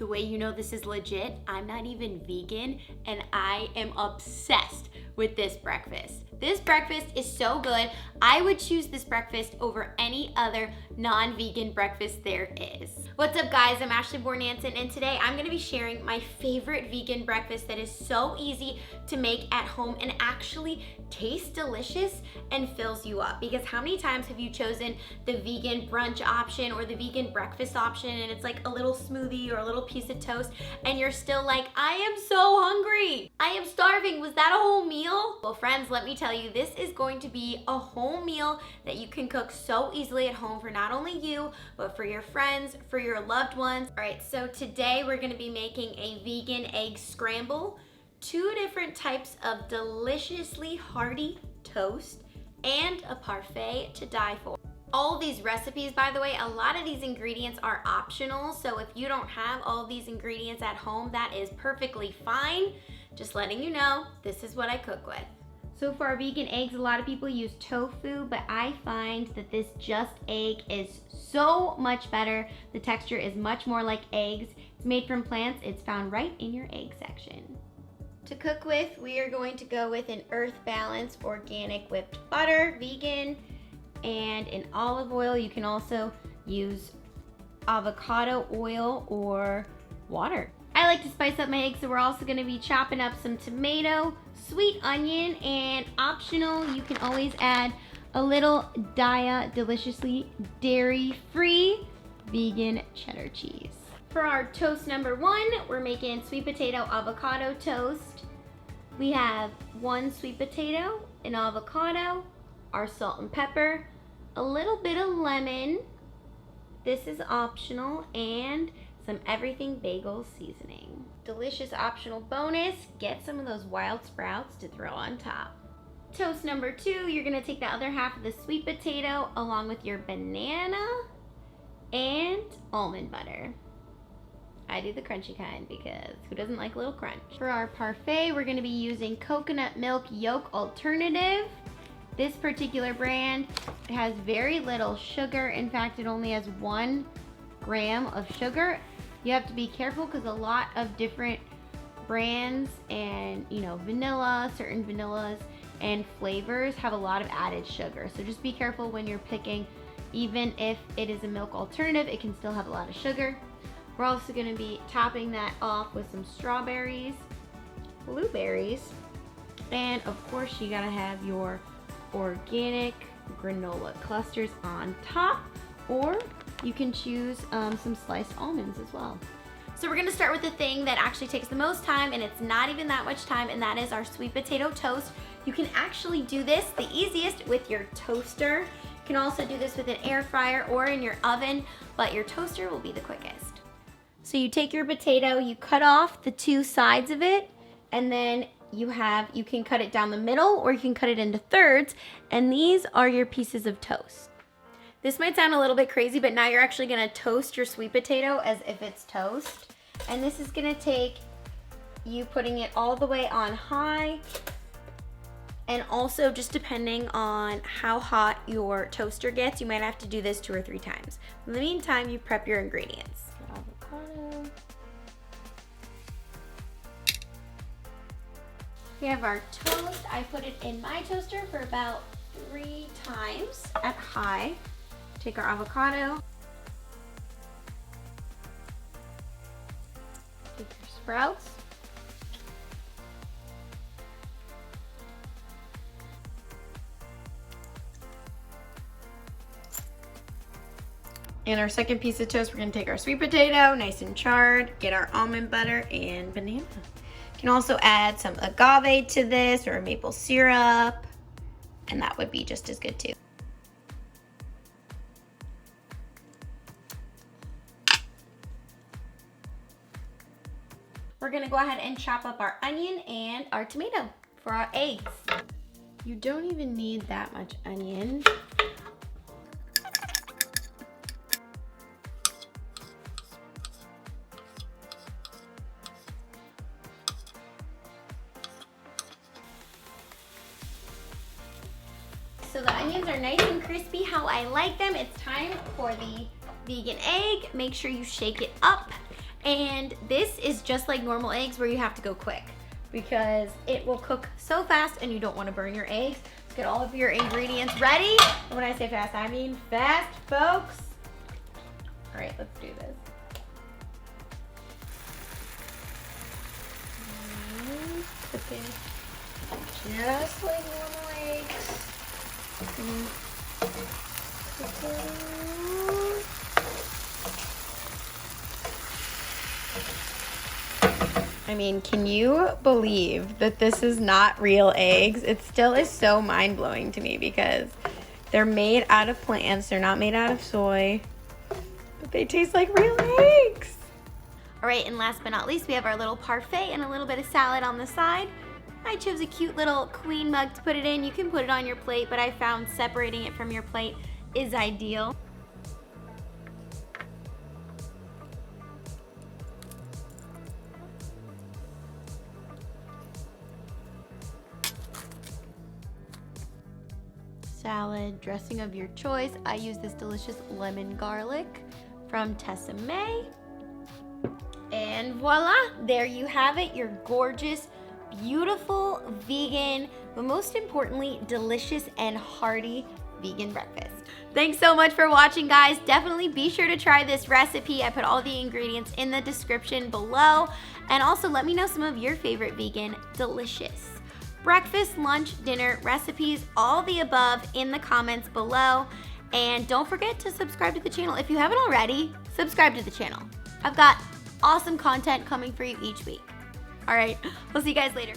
The way you know this is legit, I'm not even vegan and I am obsessed with this breakfast. This breakfast is so good. I would choose this breakfast over any other non-vegan breakfast there is. What's up guys, I'm Ashley Bornanson and today I'm gonna be sharing my favorite vegan breakfast that is so easy to make at home and actually tastes delicious and fills you up. Because how many times have you chosen the vegan brunch option or the vegan breakfast option and it's like a little smoothie or a little piece of toast and you're still like, I am so hungry, I am starving, was that a whole meal? Well friends, let me tell you, this is going to be a whole meal that you can cook so easily at home for not only you, but for your friends, for your loved ones. All right, so today we're gonna be making a vegan egg scramble, 2 different types of deliciously hearty toast, and a parfait to die for. All these recipes, by the way, a lot of these ingredients are optional, so if you don't have all these ingredients at home, that is perfectly fine. Just letting you know, this is what I cook with. So for our vegan eggs, a lot of people use tofu, but I find that this just egg is so much better. The texture is much more like eggs. It's made from plants. It's found right in your egg section. To cook with, we are going to go with an Earth Balance organic whipped butter, vegan, and an olive oil. You can also use avocado oil or water. I like to spice up my eggs, so we're also gonna be chopping up some tomato, sweet onion, and optional, you can always add a little Daiya deliciously dairy-free vegan cheddar cheese. For our toast number 1, we're making sweet potato avocado toast. We have 1 sweet potato, an avocado, our salt and pepper, a little bit of lemon, this is optional, and some everything bagel seasoning. Delicious optional bonus, get some of those wild sprouts to throw on top. Toast number 2, you're gonna take the other half of the sweet potato along with your banana and almond butter. I do the crunchy kind because who doesn't like a little crunch? For our parfait, we're gonna be using coconut milk yolk alternative. This particular brand has very little sugar. In fact, it only has 1 gram of sugar. You have to be careful because a lot of different brands and vanilla, certain vanillas and flavors have a lot of added sugar. So just be careful when you're picking. Even if it is a milk alternative, it can still have a lot of sugar. We're also gonna be topping that off with some strawberries, blueberries, and of course you gotta have your organic granola clusters on top, or you can choose some sliced almonds as well. So we're gonna start with the thing that actually takes the most time, and it's not even that much time, and that is our sweet potato toast. You can actually do this the easiest with your toaster. You can also do this with an air fryer or in your oven, but your toaster will be the quickest. So you take your potato, you cut off the 2 sides of it, and then you can cut it down the middle or you can cut it into thirds, and these are your pieces of toast. This might sound a little bit crazy, but now you're actually gonna toast your sweet potato as if it's toast. And this is gonna take you putting it all the way on high, and also just depending on how hot your toaster gets, you might have to do this 2 or 3 times. In the meantime, you prep your ingredients. Avocado. We have our toast. I put it in my toaster for about 3 times at high. Take our avocado. Take your sprouts. And our second piece of toast, we're gonna take our sweet potato, nice and charred, get our almond butter and banana. You can also add some agave to this or maple syrup, and that would be just as good too. We're gonna go ahead and chop up our onion and our tomato for our eggs. You don't even need that much onion. So the onions are nice and crispy how I like them. It's time for the vegan egg. Make sure you shake it up And this is just like normal eggs where you have to go quick because it will cook so fast and you don't want to burn your eggs. Get all of your ingredients ready. And when I say fast, I mean fast, folks. All right, let's do this. Just like normal eggs. I mean, can you believe that this is not real eggs? It still is so mind-blowing to me because they're made out of plants. They're not made out of soy, but they taste like real eggs. All right, and last but not least, we have our little parfait and a little bit of salad on the side. I chose a cute little queen mug to put it in. You can put it on your plate, but I found separating it from your plate is ideal. Salad dressing of your choice. I use this delicious lemon garlic from Tessemae. And voila, there you have it, your gorgeous, beautiful, vegan, but most importantly, delicious and hearty vegan breakfast. Thanks so much for watching, guys. Definitely be sure to try this recipe. I put all the ingredients in the description below. And also let me know some of your favorite vegan delicious breakfast, lunch, dinner recipes, all the above in the comments below. And don't forget to subscribe to the channel. If you haven't already, subscribe to the channel. I've got awesome content coming for you each week. All right, we'll see you guys later.